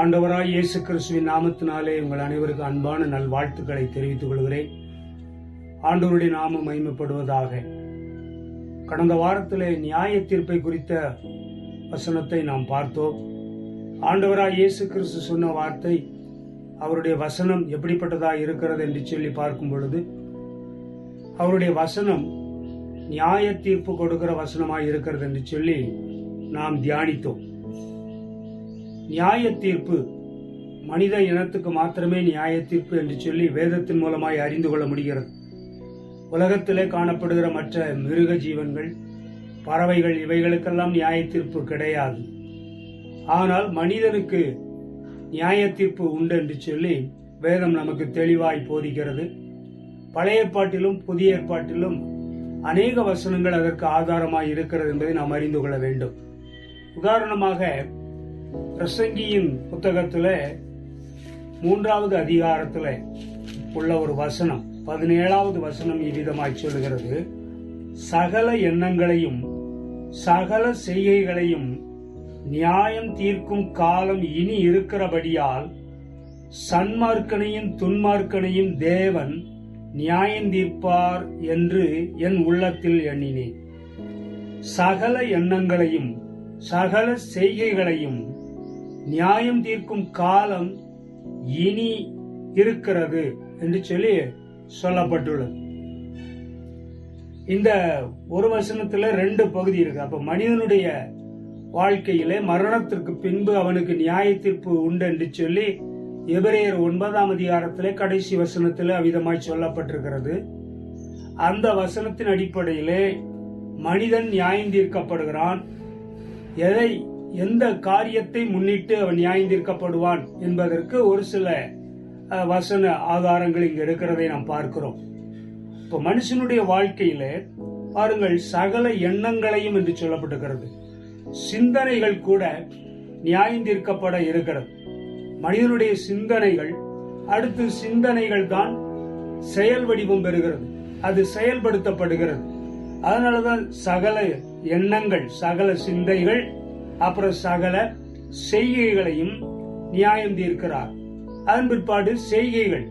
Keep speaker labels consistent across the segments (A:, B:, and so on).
A: ஆண்டவராய் இயேசு கிறிஸ்துவின் நாமத்தினாலே உங்கள் அனைவருக்கும் அன்பான நல்வாழ்த்துக்களை தெரிவித்துக் கொள்கிறேன். ஆண்டவருடைய நாமம் மகிமைப்படுவதாக. கடந்த வாரத்திலே நியாய தீர்ப்பை குறித்த வசனத்தை நாம் பார்த்தோம். ஆண்டவராய் இயேசு கிறிஸ்து சொன்ன வார்த்தை, அவருடைய வசனம் எப்படிப்பட்டதாக இருக்கிறது என்று சொல்லி பார்க்கும் பொழுது, அவருடைய வசனம் நியாய தீர்ப்பு கொடுக்கிற வசனமாய் இருக்கிறது என்று சொல்லி நாம் தியானித்தோம். நியாய தீர்ப்பு மனித இனத்துக்கு மாத்திரமே நியாய தீர்ப்பு என்று சொல்லி வேதத்தின் மூலமாய் அறிந்து கொள்ள முடிகிறது. உலகத்திலே காணப்படுகிற மற்ற மிருக ஜீவன்கள், பறவைகள், இவைகளுக்கெல்லாம் நியாய தீர்ப்பு கிடையாது. ஆனால் மனிதனுக்கு நியாய தீர்ப்பு உண்டு என்று சொல்லி வேதம் நமக்கு தெளிவாய் போதிக்கிறது. பழைய ஏற்பாட்டிலும் புதிய ஏற்பாட்டிலும் அநேக வசனங்கள் அதற்கு ஆதாரமாய் இருக்கிறது என்பதை நாம் அறிந்து கொள்ள வேண்டும். உதாரணமாக பிரசங்கியின் புத்தகத்துல 3வது அதிகாரத்துல உள்ள ஒரு வசனம், 17வது வசனம் இவ்விதமாய் சொல்லுகிறது: சகல எண்ணங்களையும் சகல செய்கைகளையும் நியாயம் தீர்க்கும் காலம் இனி இருக்கிறபடியால் சன்மார்க்கனையும் துன்மார்க்கனையும் தேவன் நியாயம் தீர்ப்பார் என்று என் உள்ளத்தில் எண்ணினேன். சகல எண்ணங்களையும் சகல செய்கைகளையும் நியாயம் தீர்க்கும் காலம் இனி இருக்கிறது என்று சொல்லி சொல்லப்பட்டுள்ளது. இந்த ஒரு வசனத்துல 2 பகுதி இருக்கு. அப்ப மனிதனுடைய வாழ்க்கையிலே மரணத்திற்கு பின்பு அவனுக்கு நியாய தீர்ப்பு உண்டு என்று சொல்லி எபிரேயர் 9ஆம் அதிகாரத்திலே கடைசி வசனத்திலே அவ்விதமாய் சொல்லப்பட்டிருக்கிறது. அந்த வசனத்தின் அடிப்படையிலே மனிதன் நியாயம் தீர்க்கப்படுகிறான். எந்த காரியத்தை முன்னிட்டு அவன் நியாயம் தீர்க்கப்படுவான் என்பதற்கு ஒரு சில வசன ஆதாரங்கள் இங்கு இருக்கிறதை நாம் பார்க்கிறோம். இப்ப மனுஷனுடைய வாழ்க்கையில பாருங்கள், சகல எண்ணங்களையும் என்று சொல்லப்பட்டிருக்கிறது. சிந்தனைகள் கூட நியாயம் தீர்க்கப்பட இருக்கிறது. மனிதனுடைய சிந்தனைகள், அடுத்து சிந்தனைகள் தான் செயல் வடிவம் பெறுகிறது, அது செயல்படுத்தப்படுகிறது. அதனாலதான் சகல எண்ணங்கள், சகல சிந்தைகள், அப்புறம் சகல செய்கைகளையும் நியாயம் தீர்க்கிறார். அதன் பிற்பாடு செய்கைகள்,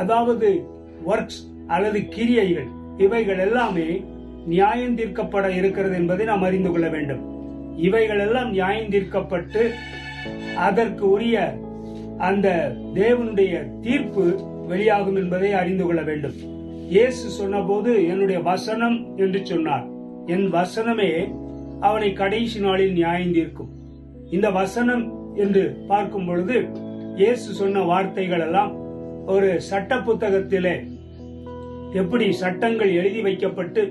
A: அதாவது ஒர்க்ஸ் அல்லது கிரியைகள், இவைகள் எல்லாமே நியாயம் தீர்க்கப்பட இருக்கிறது என்பதை நாம் அறிந்து கொள்ள வேண்டும். இவைகள் எல்லாம் நியாயம் தீர்க்கப்பட்டு அதற்கு உரிய அந்த தேவனுடைய தீர்ப்பு வெளியாகும் என்பதை அறிந்து கொள்ள வேண்டும். இயேசு சொன்ன போது என்னுடைய வசனம் என்று சொன்னார். என் வசனமே அவனை கடைசி நாளில் நியாயம் தீர்க்கும். இந்த வசனம் என்று பார்க்கும் பொழுது இயேசு சொன்ன வார்த்தைகள் எல்லாம் ஒரு சட்ட புத்தகத்திலே எப்படி சட்டங்கள் எழுதி வைக்கப்பட்டு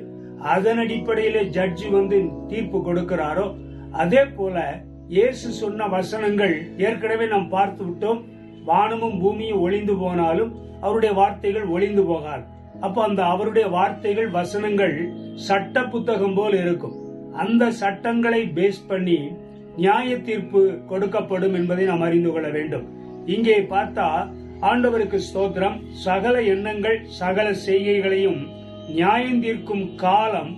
A: அதன் அடிப்படையிலே ஜட்ஜி வந்து தீர்ப்பு கொடுக்கிறாரோ, அதே போல இயேசு சொன்ன வசனங்கள் ஏற்கனவே நாம் பார்த்து விட்டோம். வானமும் பூமியும் ஒளிந்து போனாலும் அவருடைய வார்த்தைகள் ஒளிந்து போகாது. அப்ப அந்த அவருடைய வார்த்தைகள், வசனங்கள் சட்ட புத்தகம் போல் இருக்கும். அந்த சட்டங்களை பேஸ் பண்ணி நியாய தீர்ப்பு கொடுக்கப்படும் என்பதை நாம் அறிந்து கொள்ள வேண்டும். இங்கே பார்த்தா ஆண்டவருக்கு ஸ்தோத்திரம், சகல எண்ணங்கள் சகல செய்கைகளையும் நியாயம் தீர்க்கும் காலம்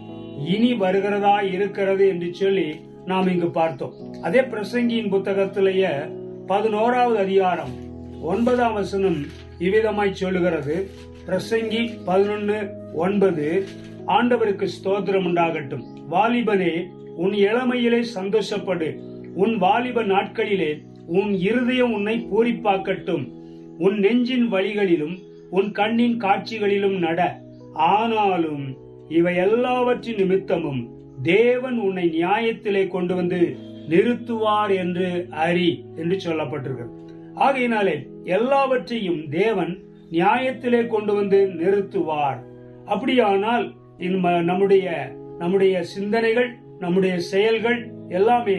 A: இனி வருகிறதா இருக்கிறது என்று சொல்லி நாம் இங்கு பார்த்தோம். அதே பிரசங்கியின் புத்தகத்திலேயே 11வது அதிகாரம் 9ஆம் வசனம் இவ்விதமாய் சொல்லுகிறது. பிரசங்கி 11:9, ஆண்டவருக்கு ஸ்தோத்திரம் உண்டாகட்டும். வாலிபனே, உன் இளமையிலே சந்தோஷப்படு, உன் வாலிப நாட்களிலே உன் இருதயம் உன்னை பூரிப்பாக்கட்டும். உன் நெஞ்சின் வழிகளிலும் உன் கண்ணின் காட்சிகளிலும் நட. ஆனாலும் இவை எல்லாவற்றின் நிமித்தமும் தேவன் உன்னை நியாயத்திலே கொண்டு வந்து நிறுத்துவார் என்று அறி என்று சொல்லப்பட்டிருக்கிறது. ஆகையினாலே எல்லாவற்றையும் தேவன் நியாயத்திலே கொண்டு வந்து நிறுத்துவார். அப்படியானால் நம்முடைய சிந்தனைகள், நம்முடைய செயல்கள் எல்லாமே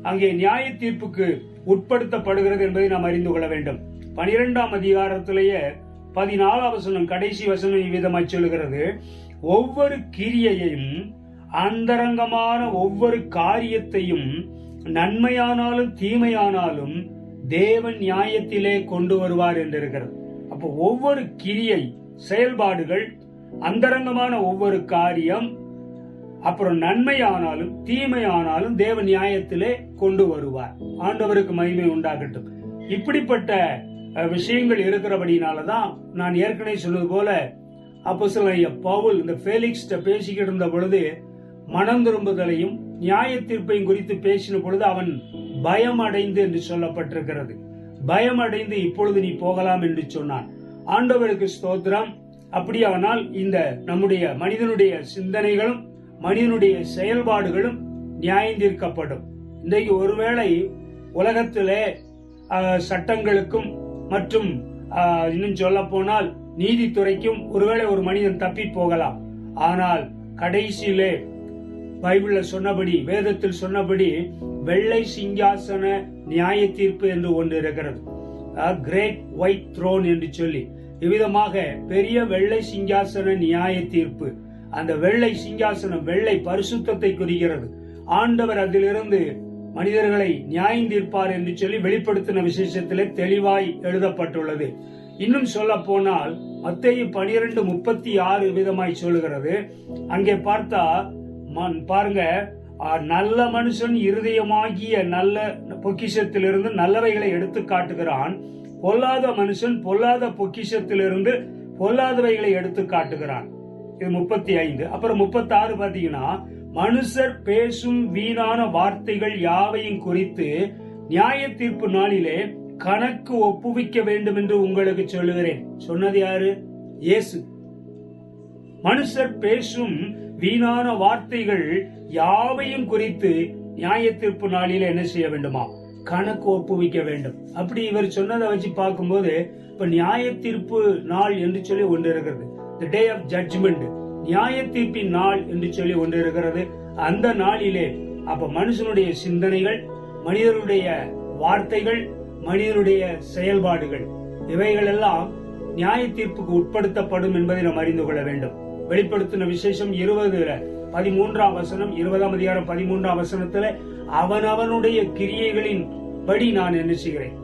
A: அங்கே நியாய தீர்ப்புக்கு உட்படுத்தப்படுகிறது என்பதை நாம் அறிந்து கொள்ள வேண்டும். 12ஆம் அதிகாரத்திலேயே 14ஆம் வசனம் கடைசி வசனம் இவ்விதமாய் சொல்லுகிறது: ஒவ்வொரு கிரியையையும் அந்தரங்கமான ஒவ்வொரு காரியத்தையும் நன்மையானாலும் தீமையானாலும் தேவன் நியாயத்திலே கொண்டு வருவார் என்று இருக்கிறது. அப்போ ஒவ்வொரு கிரியை, செயல்பாடுகள், அந்தரங்கமான ஒவ்வொரு காரியம், அப்புறம் நன்மையானாலும் தீமையானாலும் தேவ நியாயத்திலே கொண்டு வருவார். ஆண்டவருக்கு மகிமை உண்டாகட்டும். இப்படிப்பட்ட விஷயங்கள் இருக்கிறபடினாலதான் நான் ஏற்கனவே சொன்னது போல அப்போஸ்தலனாகிய பவுல் இந்த ஃபேலிக்ஸ் பேசிக்கிட்டு இருந்த பொழுது மனம் திரும்புதலையும் நியாய தீர்ப்பையும் குறித்து பேசின பொழுது அவன் பயம் அடைந்து என்று சொல்லப்பட்டிருக்கிறது. பயம் அடைந்து இப்பொழுது நீ போகலாம் என்று சொன்னான். ஆண்டவருக்கு ஸ்தோத்திரம். அப்படியானால் இந்த நம்முடைய மனிதனுடைய சிந்தனைகளும் மனிதனுடைய செயல்பாடுகளும் நியாயம் தீர்க்கப்படும். இன்றைக்கு ஒருவேளை உலகத்திலே சட்டங்களுக்கும் மற்றும் இன்னும் சொல்ல போனால் நீதித்துறைக்கும் ஒருவேளை ஒரு மனிதன் தப்பி போகலாம். ஆனால் கடைசியிலே பைபிள்ல சொன்னபடி, வேதத்தில் சொன்னபடி வெள்ளை சிங்காசன நியாய தீர்ப்பு என்று ஒன்று இருக்கிறது. கிரேட் ஒயிட் த்ரோன் என்று சொல்லி இவ்விதமாக பெரிய வெள்ளை சிங்காசன நியாய தீர்ப்பு. அந்த வெள்ளை சிங்காசனம் வெள்ளை பரிசுத்தத்தை குறிக்கிறது. ஆண்டவர் அதிலிருந்து மனிதர்களை நியாயம் தீர்ப்பார் என்று சொல்லி வெளிப்படுத்தின விசேஷத்திலே தெளிவாய் எழுதப்பட்டுள்ளது. இன்னும் சொல்ல போனால் மத்தேயு 12:36 விதமாய் சொல்லுகிறது. அங்கே பார்த்தா பாருங்க, நல்ல மனுஷன் இருதயமாகிய நல்ல பொக்கிஷத்திலிருந்து நல்லவைகளை எடுத்து காட்டுகிறான், பொல்லாத மனுஷன் பொல்லாத பொக்கிஷத்திலிருந்து பொல்லாதவைகளை எடுத்து காட்டுகிறான். இது 35. அப்புறம் 36 பாத்தீங்கன்னா, மனுஷர் பேசும் வீணான வார்த்தைகள் யாவையும் குறித்து நியாய தீர்ப்பு நாளிலே கணக்கு ஒப்புவிக்க வேண்டும் என்று உங்களுக்கு சொல்லுகிறேன். சொன்னது யாரு? இயேசு. மனுஷர் பேசும் வீணான வார்த்தைகள் யாவையும் குறித்து நியாய தீர்ப்பு நாளில என்ன செய்ய வேண்டுமா? கணக்கு ஒப்புவிக்க வேண்டும். அப்படி இவர் சொன்னதை வச்சு பார்க்கும்போது இப்ப நியாய தீர்ப்பு நாள் என்று சொல்லி ஒன்று இருக்கிறது. தி டே ஆஃப் ஜட்ஜ்மெண்ட், நியாய தீர்ப்பின் நாள் என்று சொல்லி ஒன்று இருக்கிறது. அந்த நாளிலே அப்ப மனுஷனுடைய சிந்தனைகள், மனிதனுடைய வார்த்தைகள், மனிதனுடைய செயல்பாடுகள் இவைகள் எல்லாம் நியாய தீர்ப்புக்கு உட்படுத்தப்படும் என்பதை நாம் அறிந்து கொள்ள வேண்டும். வெளிப்படுத்தின விசேஷம் 20:13 வசனம், 20ஆம் அதிகாரம் 13ஆம் வசனத்துல அவனவனுடைய கிரியைகளின் படி நான் என்ன செய்கிறேன்?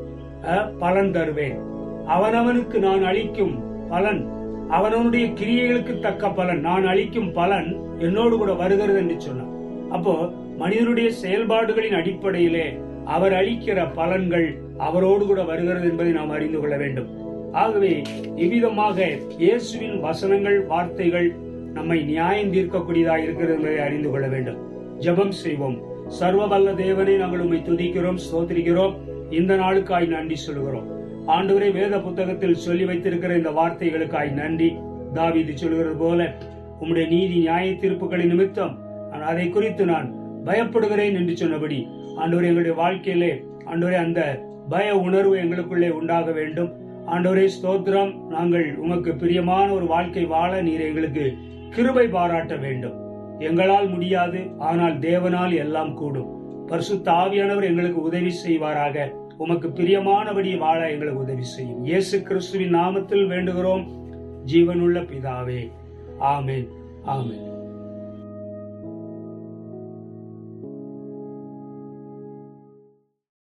A: பலன் தருவேன். அவனவனுக்கு நான் அளிக்கும் பலன், அவனவனுடைய கிரியைகளுக்கு தக்க பலன், நான் அளிக்கும் பலன் என்னோடு கூட வருகிறது என்று சொன்னார். அப்போ மனிதனுடைய செயல்பாடுகளின் அடிப்படையிலே அவர் அளிக்கிற பலன்கள் அவரோடு கூட வருகிறது என்பதை நாம் அறிந்து கொள்ள வேண்டும். ஆகவே இவ்விதமாக இயேசுவின் வசனங்கள், வார்த்தைகள் நம்மை நியாயம் தீர்க்கக்கூடியதாக இருக்கிறது என்பதை அறிந்து கொள்ள வேண்டும். ஜெபம் செய்வோம். சர்வ வல்ல தேவனை நாங்கள் உம்மை துதிக்கிறோம், ஸ்தோத்திரிக்கிறோம். இந்த நாளுக்காய் நன்றி சொல்கிறோம். ஆண்டவரே, வேத புத்தகத்தில் சொல்லி வைத்திருக்கிற இந்த வார்த்தைகளுக்காய் நன்றி. தாவீது சொல்கிறது போல உம்முடைய நீதி நியாய தீர்ப்புகளின் நிமித்தம் அதை குறித்து நான் பயப்படுகிறேன் என்று சொன்னபடி ஆண்டவரே, எங்களுடைய வாழ்க்கையிலே ஆண்டவரே அந்த பய உணர்வு எங்களுக்குள்ளே உண்டாக வேண்டும். ஆண்டவரே ஸ்தோத்திரம். நாங்கள் உமக்கு பிரியமான ஒரு வாழ்க்கை வாழ நீர் எங்களுக்கு கிருபை பாராட்ட வேண்டும். எங்களால் முடியாது, ஆனால் தேவனால் எல்லாம் கூடும். பரிசுத்த ஆவியானவர் எங்களுக்கு உதவி செய்வாராக. உமக்கு பிரியமானபடி வாழ எங்களுக்கு உதவி செய்யும். இயேசு கிறிஸ்துவின் நாமத்தில் வேண்டுகிறோம், ஜீவனுள்ள பிதாவே. ஆமென், ஆமென்.